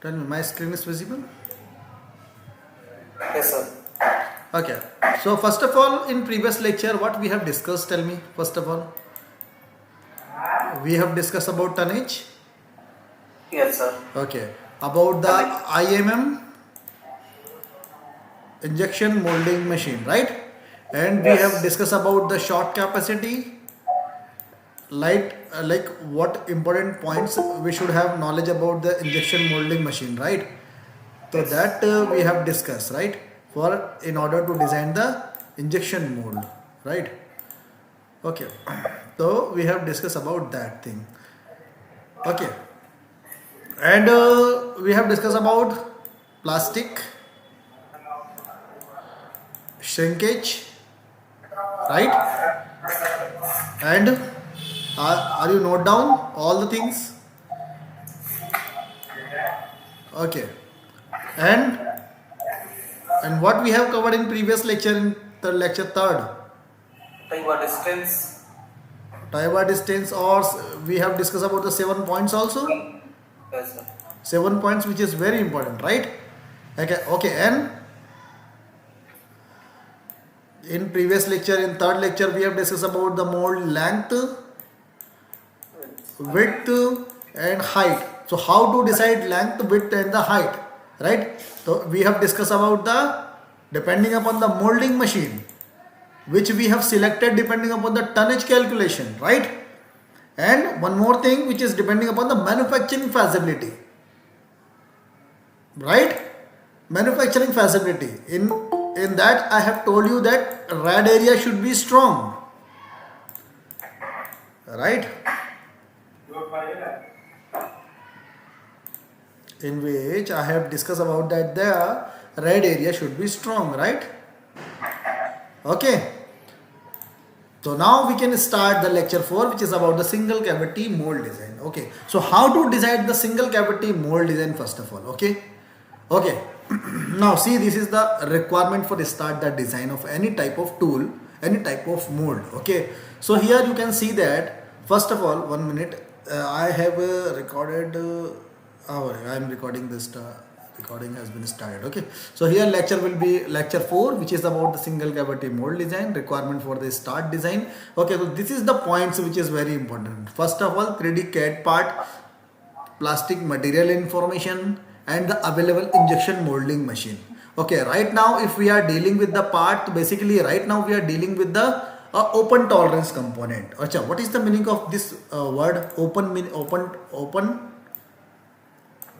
Tell me, my screen is visible? Yes, sir. Okay. So first of all, in previous lecture, what we have discussed, tell me, first of all. We have discussed about tonnage. Yes, sir. Okay. About the Connect. IMM, injection molding machine, right? And we have Yes. discussed about the short capacity, like what important points we should have knowledge about the injection molding machine, right? So Yes. that we have discussed, right? For in order to design the injection mold, right? Okay. So we have discussed about that thing. Okay. And we have discussed about plastic shrinkage, right? And are you note down all the things? Okay. And what we have covered in previous lecture, in the lecture third, Taiwa distance. Taiwan distance, or we have discussed about the 7 points also. Yes, sir. 7 points, which is very important, right? Okay. Okay. And in previous lecture, in third lecture, we have discussed about the mold length, width, and height. So how to decide length, width, and the height, right? So we have discussed about the depending upon the molding machine, which we have selected depending upon the tonnage calculation, right? And one more thing, which is depending upon the manufacturing feasibility, right? Manufacturing feasibility. In that, I have told you that rad area should be strong, right? In which I have discussed about that the rad area should be strong, right? Okay. So now we can start the lecture 4, which is about the single cavity mold design. Okay. So how to design the single cavity mold design first of all. Okay. Okay. Now see, this is the requirement for start the design of any type of tool, any type of mold. Okay. So here you can see that first of all, 1 minute, I have recorded. I am recording this. Recording has been started. Okay. So here lecture will be lecture 4, which is about the single cavity mold design, requirement for the start design. Okay. So this is the points which is very important. First of all, 3D CAD part, plastic material information, and the available injection molding machine. Okay, right now if we are dealing with the part, basically right now we are dealing with the open tolerance component. Acha, what is the meaning of this word open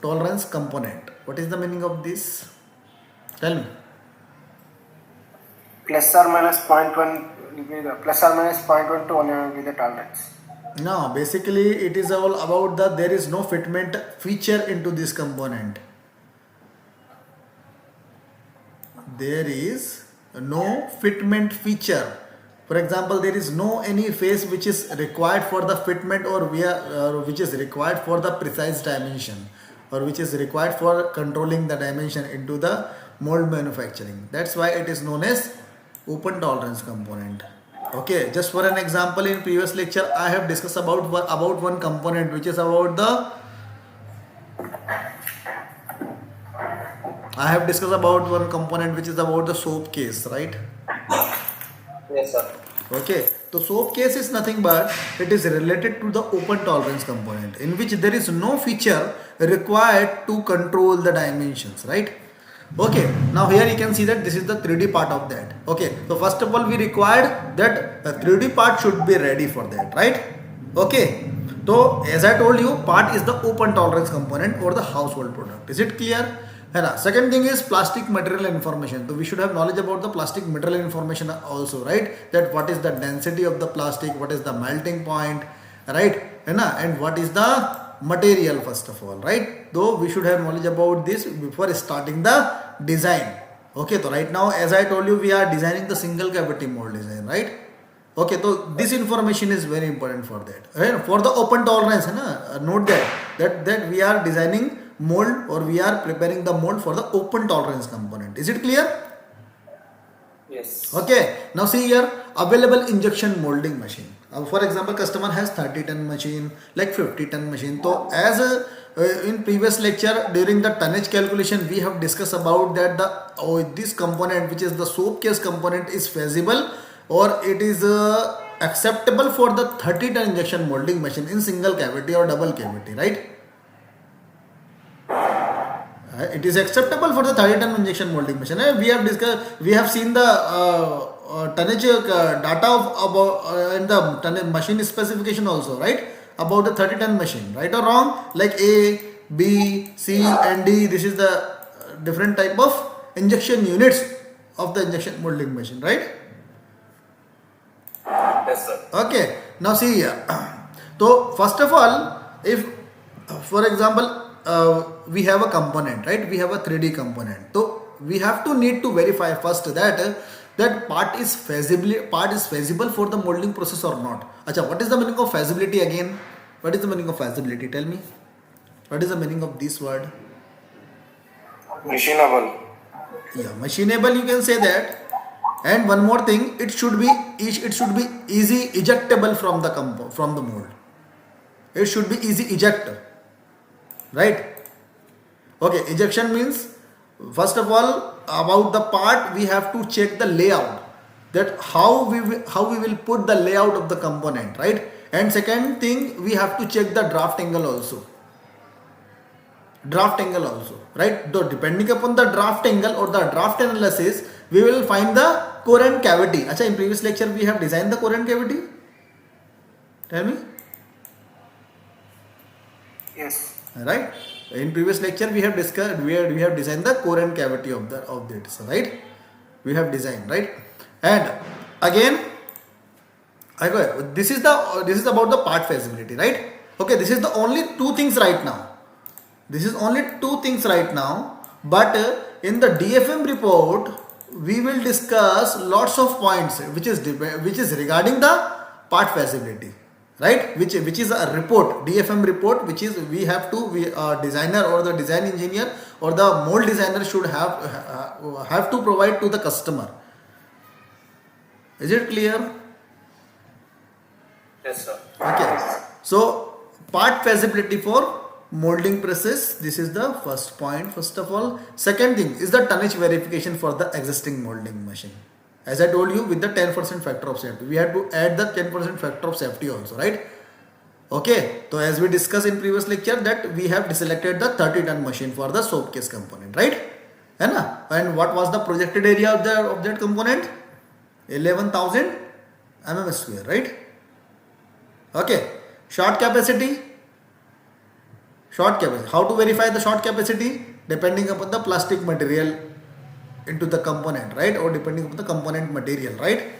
tolerance component? What is the meaning of this? Tell me. Plus or minus 0.1 will be the plus or minus 0.1 to 1 will be the tolerance. No, basically it is all about the there is no fitment feature into this component. There is no fitment feature. For example, there is no any face which is required for the fitment, or which is required for the precise dimension, or which is required for controlling the dimension into the mold manufacturing. That's why it is known as open tolerance component. Okay, just for an example, in previous lecture I have discussed about one component which is about the I have discussed about one component which is about the soap case, right? Yes, sir. Okay, so soap case is nothing but it is related to the open tolerance component, in which there is no feature required to control the dimensions, right? Okay, now here you can see that this is the 3D part of that. Okay, so first of all we required that the 3D part should be ready for that, right? Okay, so as I told you, part is the open tolerance component or the household product. Is it clear? And second thing is plastic material information. So we should have knowledge about the plastic material information also, right? That what is the density of the plastic, what is the melting point, right? And what is the material first of all, right? Though we should have knowledge about this before starting the design. Okay, so right now as I told you, we are designing the single cavity mold design, right? Okay, so this information is very important for that. Right? For the open tolerance, note that we are designing mold, or we are preparing the mold for the open tolerance component. Is it clear? Yes. Okay, now see here, available injection molding machine. For example, customer has 30-ton machine, like 50-ton machine. So as in previous lecture during the tonnage calculation we have discussed about that this component, which is the soap case component, is feasible or it is acceptable for the 30-ton injection molding machine in single cavity or double cavity, right? It is acceptable for the 30-ton injection molding machine. We have discussed, we have seen the tonnage data of about in the tonnage machine specification also, right? About the 30-ton machine, right or wrong? Like A, B, C, and D. This is the different type of injection units of the injection molding machine, right? Yes, sir. Okay. Now see here. So first of all, if for example we have a component, right? We have a 3D component. So we have to need to verify first that that part is feasible for the molding process or not. Acha, what is the meaning of feasibility again? What is the meaning of feasibility? Tell me. What is the meaning of this word? Machinable. Yeah, machinable, you can say that. And one more thing, it should be easy ejectable from the mold. It should be easy ejector, right? Okay, ejection means first of all about the part we have to check the layout, that how we will put the layout of the component, right? And second thing, we have to check the draft angle also. Right? Though depending upon the draft angle or the draft analysis, we will find the core and cavity. Acha, in previous lecture we have designed the core and cavity. Tell me. Yes. Right? In previous lecture we have discussed, we have designed the core and cavity of this, right? We have designed, right? And again, this is about the part feasibility, right? Okay, this is the only two things right now. But in the DFM report we will discuss lots of points which is regarding the part feasibility, right? Which is a report, DFM report, which is designer or the design engineer or the mold designer should have to provide to the customer. Is it clear? Yes, sir. Okay. So part feasibility for molding process, this is the first point. First of all, second thing is the tonnage verification for the existing molding machine. As I told you, with the 10% factor of safety, we had to add the 10% factor of safety also, right? Okay, so as we discussed in previous lecture that we have deselected the 30-ton machine for the soap case component, right? And what was the projected area of that component? 11,000 mm square, right? Okay, short capacity. How to verify the short capacity? Depending upon the plastic material into the component, right? Or depending upon the component material, right?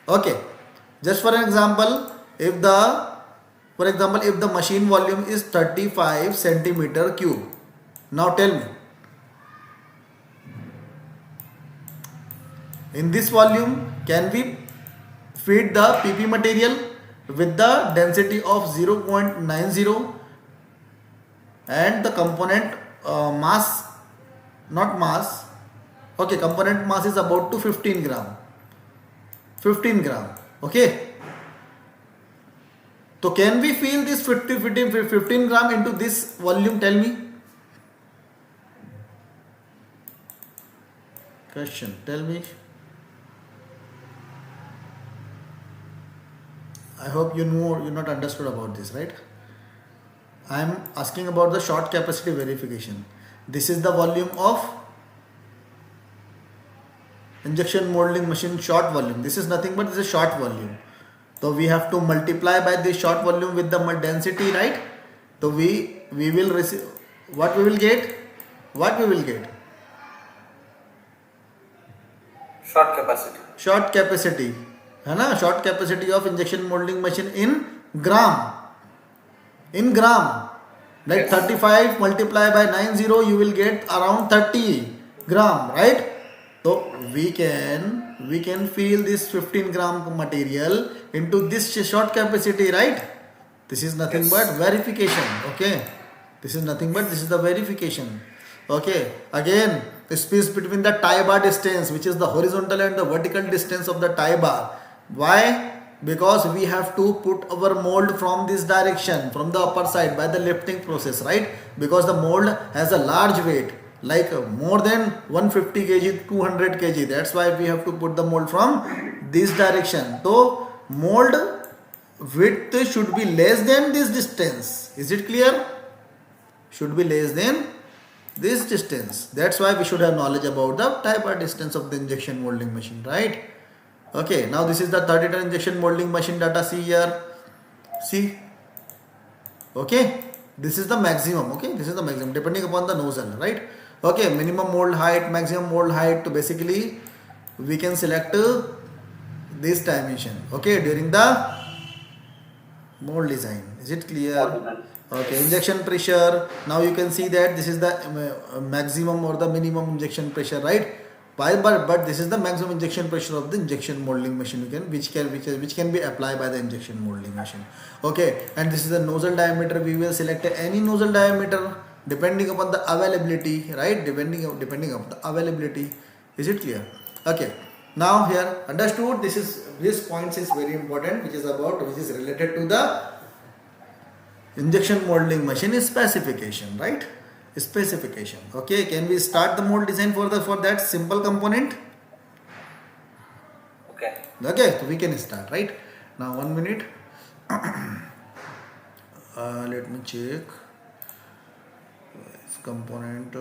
Okay. Just for an example, if the machine volume is 35 centimeter cube. Now tell me, in this volume, can we feed the PP material with the density of 0.90 and the component component mass is about to 15 gram. Okay. So can we fill this 15 gram into this volume? Tell me. Question. Tell me. I hope you not understood about this, right? I am asking about the short capacity verification. This is the volume of injection molding machine, short volume. This is nothing but this is short volume. So we have to multiply by this short volume with the density, right? So we will receive what we will get. Short capacity. Short capacity of injection molding machine in gram. Like 35 multiplied by 90, you will get around 30 gram, right? So we can fill this 15 gram material into this short capacity, right? This is nothing but verification. Okay, this is the verification. Okay, again, the space between the tie bar distance, which is the horizontal and the vertical distance of the tie bar. Why? Because we have to put our mold from this direction, from the upper side by the lifting process, right? Because the mold has a large weight, like more than 150 kg, 200 kg. That's why we have to put the mold from this direction. So mold width should be less than this distance. Is it clear? Should be less than this distance. That's why we should have knowledge about the type or distance of the injection molding machine, right? Okay, now this is the 30-ton injection molding machine data. See here. See. Okay. This is the maximum. Okay. This is the maximum depending upon the nozzle, right? Okay. Minimum mold height, maximum mold height. So basically, we can select this dimension. Okay. During the mold design. Is it clear? Okay. Injection pressure. Now you can see that this is the maximum or the minimum injection pressure, right? But this is the maximum injection pressure of the injection molding machine, which can be applied by the injection molding machine. Okay, and this is the nozzle diameter. We will select any nozzle diameter depending upon the availability, right? Depending upon the availability. Is it clear? Okay. Now here understood. This points is very important, which is related to the injection molding machine specification, right? Specification. Okay, can we start the mold design for that simple component? Okay, so we can start, right? Now 1 minute. Let me check this component.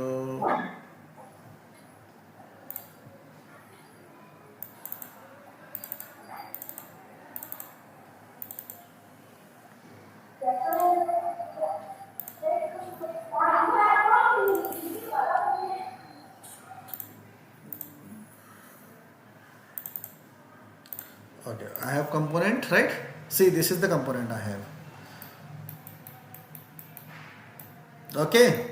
Okay, I have component, right? See, this is the component I have. Okay.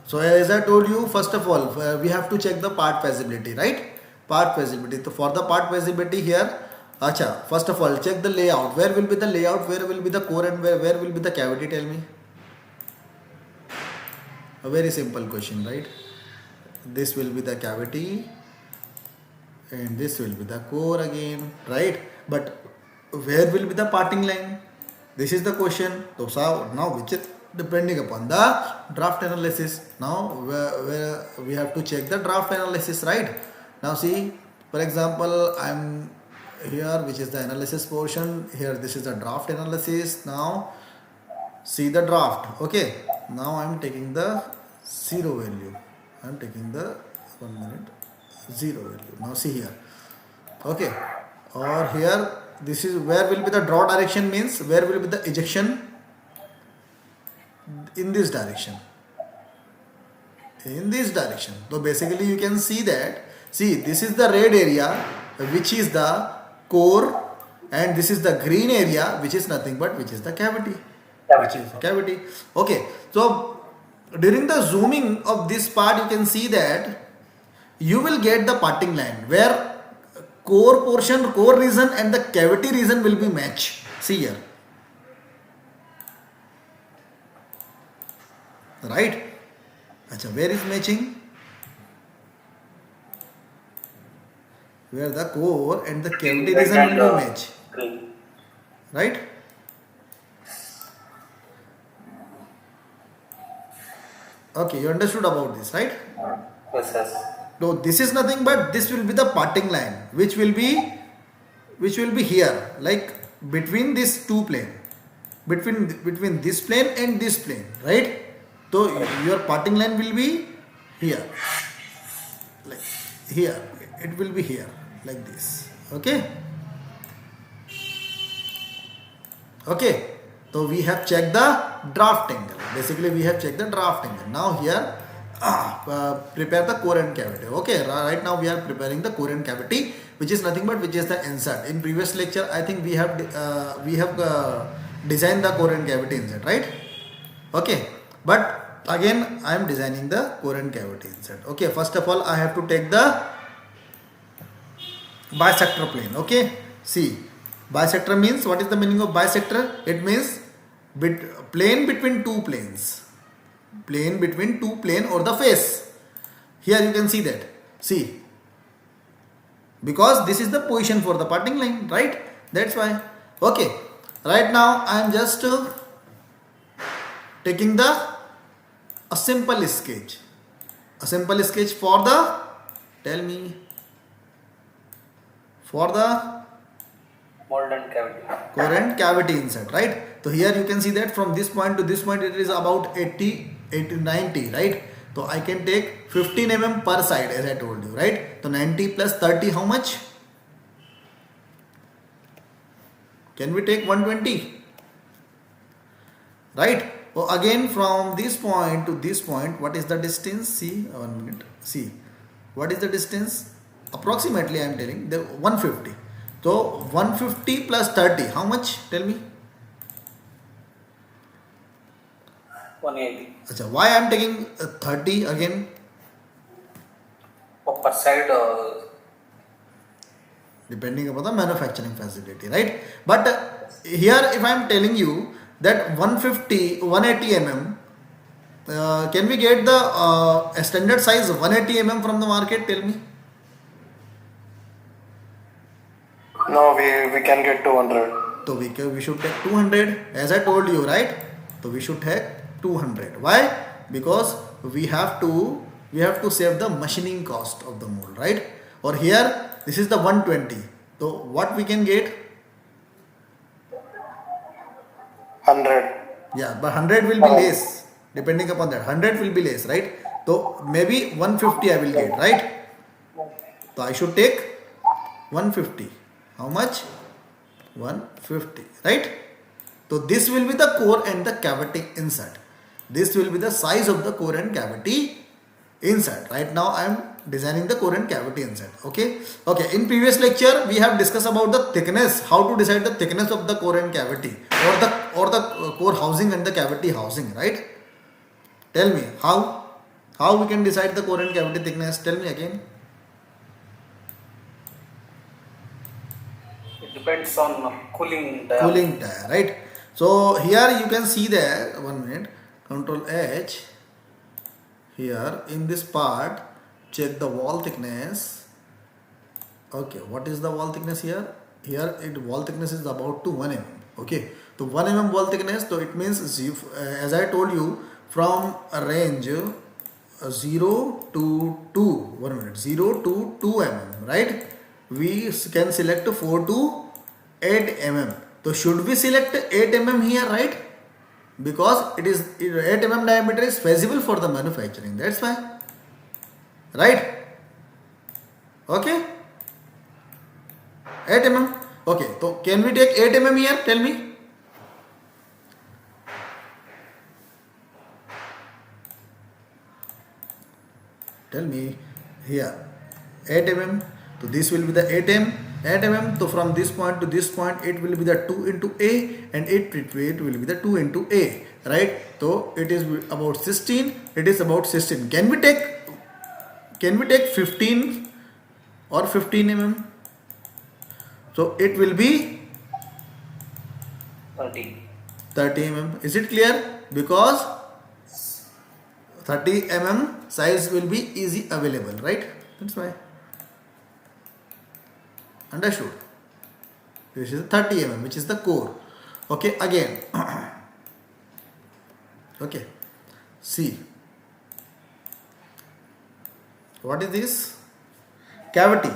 So as I told you, first of all, we have to check the part feasibility, right? Part feasibility. So for the part feasibility here, first of all, check the layout. Where will be the layout? Where will be the core and where will be the cavity? Tell me. A very simple question, right? This will be the cavity and this will be the core again, right? But where will be the parting line? This is the question. So now which is depending upon the draft analysis. Now where we have to check the draft analysis, right? Now see, for example, I'm here, which is the analysis portion. Here this is the draft analysis. Now see the draft. Okay, now I'm taking the zero value. I'm taking the 1 minute zero value. Now see here. Okay, or here this is where will be the draw direction, means where will be the ejection? In this direction. In this direction. So basically you can see that, see, this is the red area which is the core, and this is the green area which is nothing but which is the cavity. Which is the cavity. Okay, so during the zooming of this part you can see that you will get the parting line where core portion, core region and the cavity region will be matched. See here. Right? Achha, where is matching? Where the core and the cavity region will be matched. Right? Okay, you understood about this, right? Yes. So this is nothing but this will be the parting line, which will be here, like between these two plane, between this plane and this plane, right? So your parting line will be here, like here. It will be here, like this. Okay. Okay. So we have checked the draft angle. Basically, we have checked the draft angle. Now here, prepare the core and cavity. Okay. Right now we are preparing the core and cavity, which is nothing but which is the insert. In previous lecture, I think we have designed the core and cavity insert, right? Okay. But again, I am designing the core and cavity insert. Okay. First of all, I have to take the bisector plane. Okay. See. Bisector means, what is the meaning of bisector? It means plane between two planes. Plane between two plane or the face. Here you can see that. See. Because this is the position for the parting line, right? That's why. Okay. Right now I am just taking a simple sketch. A simple sketch for the, tell me, for the Mold and cavity. core and cavity inside, right? So here you can see that from this point to this point it is about 80, 90, right? So I can take 15 mm per side as I told you, right? So 90 plus 30, how much? Can we take 120? Right? So again from this point to this point, what is the distance? See, 1 minute. See, what is the distance? Approximately I am telling the 150. So 150 plus 30, how much? Tell me. 180. Achha, why I am taking 30 again? Per side, Depending upon the manufacturing facility, right? But here if I am telling you that 150, 180 mm, can we get the standard size 180 mm from the market? Tell me. no, we can get 200. So we should take 200 as I told you, right? So we should take 200. Why? Because we have to save the machining cost of the mold, right? Or here this is the 120. So what we can get? 100. Yeah, but 100 will be less. Depending upon that, 100 will be less, right? So maybe 150 I will get, right? So I should take 150. How much? 150, right? So this will be the core and the cavity insert. This will be the size of the core and cavity insert. Right now I am designing the core and cavity insert. Okay. Okay. In previous lecture we have discussed about the thickness, how to decide the thickness of the core and cavity, or the core housing and the cavity housing, right? Tell me how we can decide the core and cavity thickness. Tell me again. It depends on cooling diameter. Cooling tire, right? So here you can see there, 1 minute, Control H. Here in this part, check the wall thickness. Okay, what is the wall thickness here? Here wall thickness is about to 1 mm. Okay, so 1 mm wall thickness. So it means as I told you, from a range 0 to 2. 1 minute, 0 to 2 mm, right? We can select 4 to 8 mm. So should we select 8 mm here, right? Because 8 mm diameter is feasible for the manufacturing. That's why, right? Okay, 8 mm. Okay, so can we take 8 mm here? Tell me. Tell me here 8 mm. So this will be the 8 mm. So from this point to this point it will be the 2 into A, and it will be the 2 into A, right? So it is about 16. It is about 16. Can we take 15 or 15 mm? So it will be 30. 30 mm. Is it clear? Because 30 mm size will be easy available, right? That's why. Understood? This is 30 mm, which is the core. Okay, again. Okay, see. What is this? Cavity.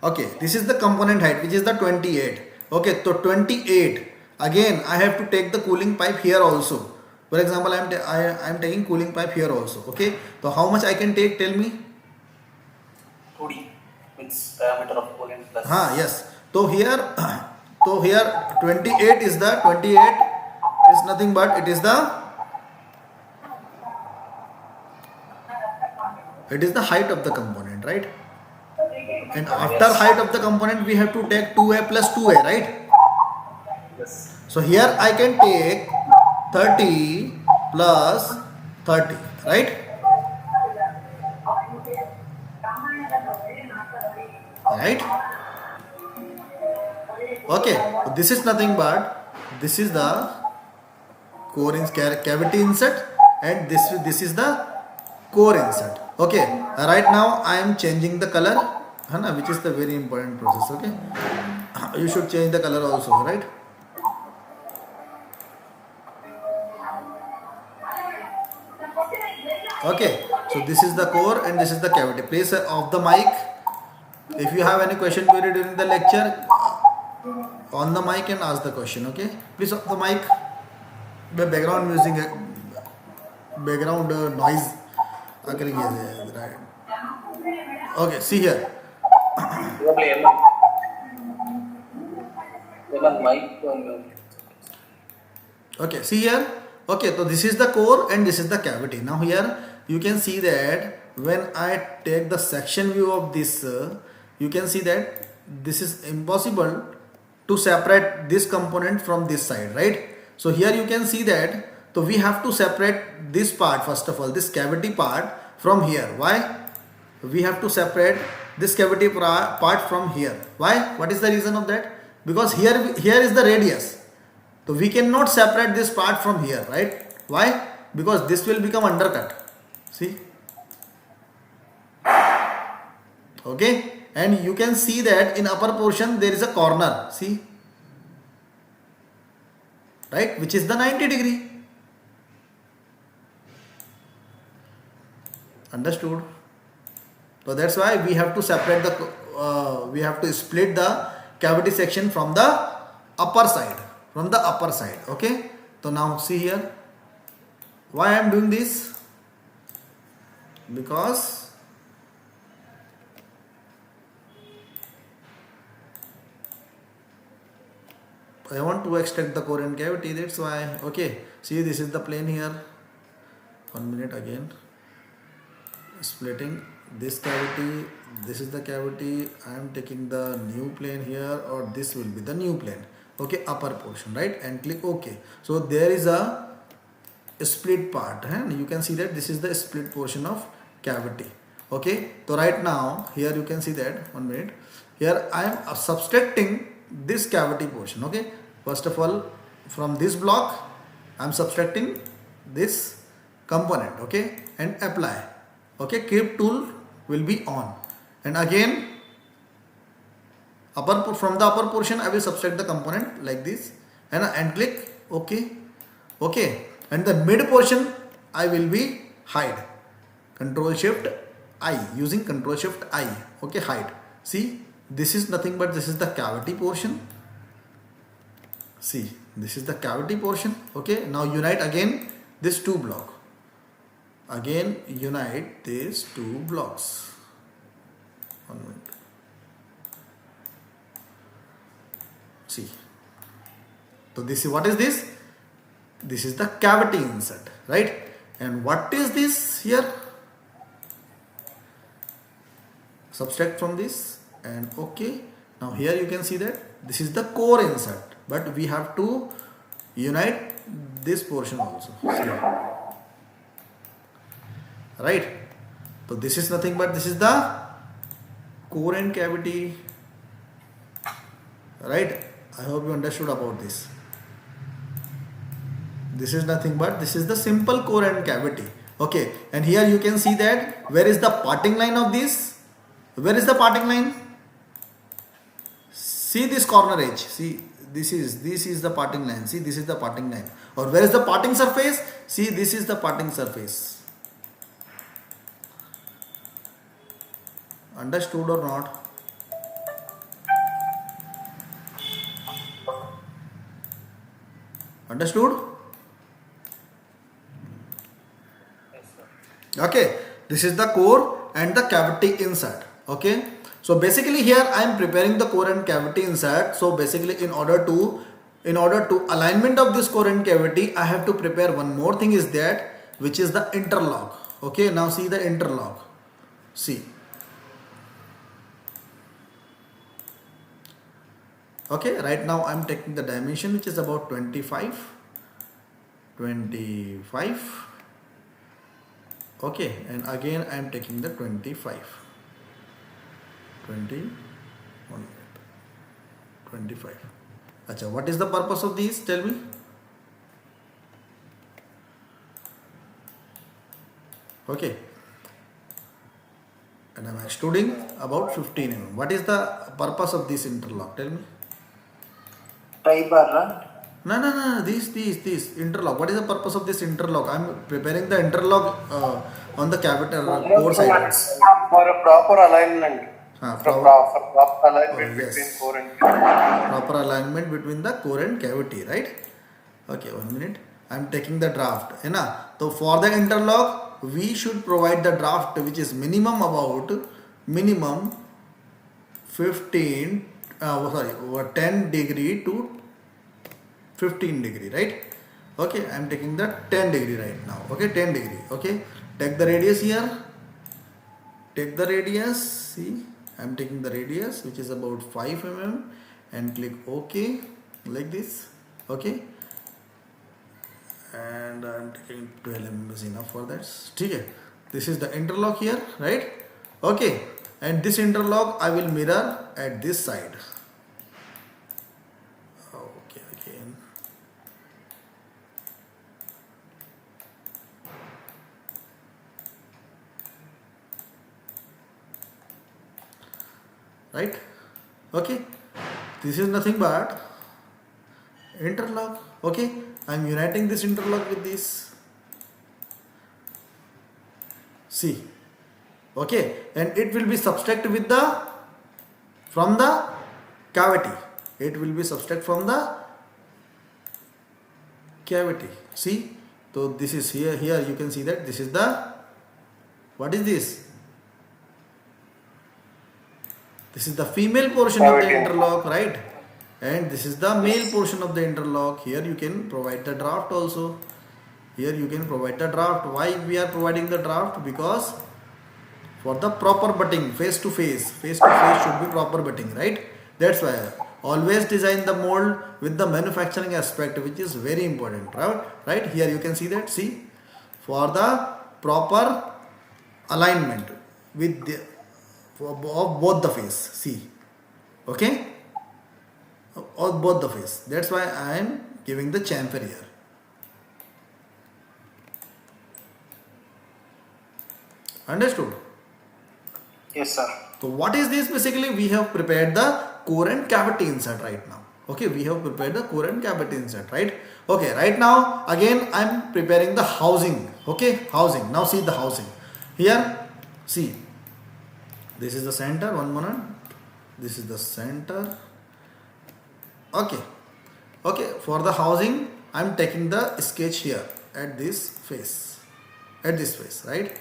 Okay, this is the component height, which is the 28. Okay, so 28. Again, I have to take the cooling pipe here also. For example, I am taking cooling pipe here also. Okay, so how much I can take? Tell me. 2D means diameter of coolant plus. Yes. So here 28 is nothing but it is the height of the component, right? And after height of the component we have to take 2A plus 2A, right? Yes. So here I can take 30 plus 30, right? Right? Okay, so this is nothing but this is the core cavity insert, and this is the core insert. Okay, right now I am changing the color, which is the very important process. Okay, You should change the color also, right? Okay, so this is the core and this is the cavity. Please off the mic. If you have any question query during the lecture, on the mic and ask the question. Okay, please off the mic. The background music, background noise. Right. Okay, see here. Okay, see here. Okay, so this is the core and this is the cavity. Now here you can see that when I take the section view of this, you can see that this is impossible to separate this component from this side, right? So here you can see that, so we have to separate this part first of all, this cavity part from here. Why? We have to separate this cavity part from here. Why? What is the reason of that? Because here is the radius. So we cannot separate this part from here, right? Why? Because this will become undercut. See? Okay? And you can see that in upper portion there is a corner. See? Right? Which is the 90 degree. Understood? So that's why we have to separate the, we have to split the cavity section from the upper side. From the upper side. Okay? So now see here. Why I am doing this? Because I want to extract the core and cavity. That's why. Okay. See, this is the plane here. 1 minute again. Splitting this cavity. This is the cavity. I am taking the new plane here, or this will be the new plane. Okay, upper portion, right? And click OK. So there is a split part, and you can see that this is the split portion of cavity. Okay, so right now here you can see that, 1 minute, here I am subtracting this cavity portion. Okay, first of all, from this block I am subtracting this component. Okay, and apply. Okay, creep tool will be on, and again from the upper portion I will subtract the component like this, and click OK. Okay, and the mid portion I will be hide. Control Shift I, using Control Shift I. Okay, hide. See, this is nothing but this is the cavity portion. See, this is the cavity portion. Okay, now unite again this two block. Again unite these two blocks. 1 minute. See, so this is, what is this? This is the cavity insert, right? And what is this here? Subtract from this and OK. Now here you can see that this is the core insert, but we have to unite this portion also. See. Right? So this is nothing but this is the core and cavity. Right? I hope you understood about this. This is nothing but this is the simple core and cavity. Okay, and here you can see that where is the parting line of this? Where is the parting line? See this corner edge. See, this is the parting line. See, this is the parting line. Or where is the parting surface? See, this is the parting surface. Understood or not? Understood? Yes, sir. Okay, this is the core and the cavity insert. Okay, so basically here I am preparing the core and cavity insert. So basically in order to alignment of this core and cavity, I have to prepare one more thing is that, which is the interlock. Okay, now see the interlock. See. Okay, right now I am taking the dimension which is about 25. Okay, and again I am taking the 25. 25. Acha, what is the purpose of these? Tell me. Okay, and I am extruding about 15 mm. What is the purpose of this interlock? Tell me. Tie bar, right? No. This interlock. What is the purpose of this interlock? I'm preparing the interlock on the capital core side. For a proper alignment. For proper alignment between Yes. core and cavity. Proper alignment between the core and cavity, right? Okay, 1 minute. I'm taking the draft. So for the interlock, we should provide the draft which is minimum 15, 10 degree to 15 degree, right? Okay, I'm taking the 10 degree right now. Okay, 10 degree. Okay, take the radius here. Take the radius. See, I'm taking the radius which is about 5 mm and click OK like this. Okay, and I'm taking 12 mm is enough for that. Okay, this is the interlock here, right? Okay, and this interlock I will mirror at this side. Okay, again. Right? Okay, this is nothing but interlock. Okay, I'm uniting this interlock with this. See, okay, and it will be subtract with the from the cavity. It will be subtract from the cavity. See, so this is here. Here you can see that this is the, what is this? This is the female portion of the interlock, right? And this is the male portion of the interlock. Here you can provide the draft also. Here you can provide the draft. Why we are providing the draft? Because for the proper butting, face to face should be proper butting, right? That's why always design the mold with the manufacturing aspect, which is very important, right? Here you can see that. See, for the proper alignment with the of both the face. See, okay, of both the face. That's why I am giving the chamfer here. Understood? Yes, sir. So what is this? Basically, we have prepared the core and cavity insert right now. Okay, we have prepared the core and cavity insert, right? Okay, right now again I'm preparing the housing. Okay, housing. Now see the housing. Here, see. This is the center. One minute. This is the center. Okay. Okay. For the housing, I'm taking the sketch here at this face. At this face, right?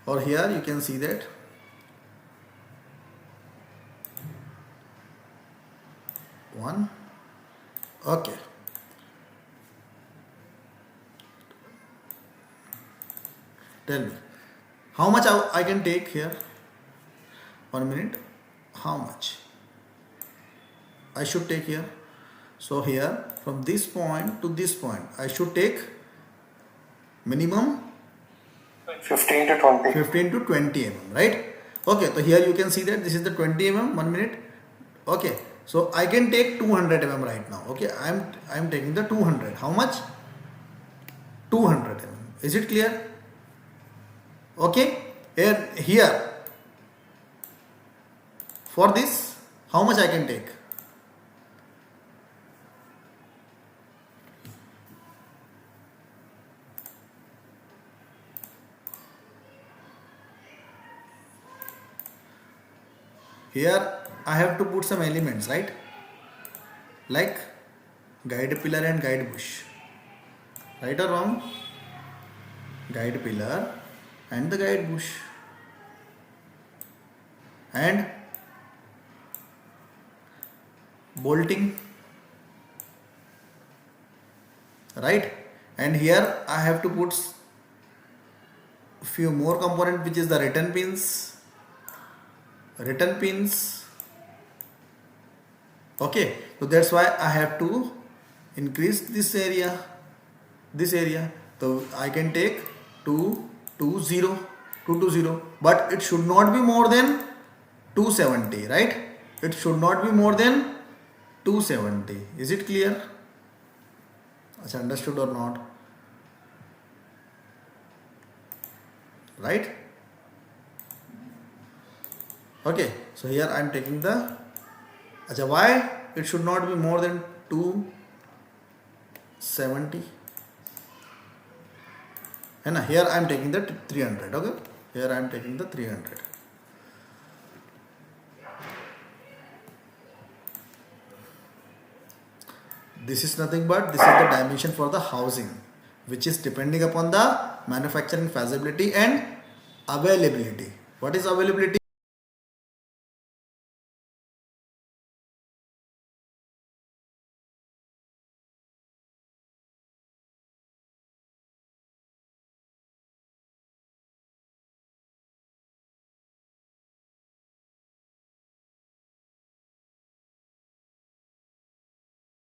Or here you can see that. One. Okay. Tell me, how much I can take here? 1 minute. How much I should take here? So here from this point to this point I should take minimum 15 to 20. 15 to 20 mm, right? Okay, so here you can see that this is the 20 mm. 1 minute. Okay, so I can take 200 mm right now. Okay, I'm taking the 200. How much? 200 mm. Is it clear? Okay, and here for this, how much I can take? Here I have to put some elements, right? Like guide pillar and guide bush. Right or wrong? Guide pillar and the guide bush. And bolting, right? And here I have to put few more component, which is the return pins. Okay, so that's why I have to increase this area. So I can take 220, but it should not be more than 270, right? It should not be more than 270. Is it clear? Understood or not? Right? Okay, so here I am taking the, why it should not be more than 270 and here I am taking the 300. Okay, here I am taking the 300. This is nothing but this is the dimension for the housing, which is depending upon the manufacturing feasibility and availability. What is availability?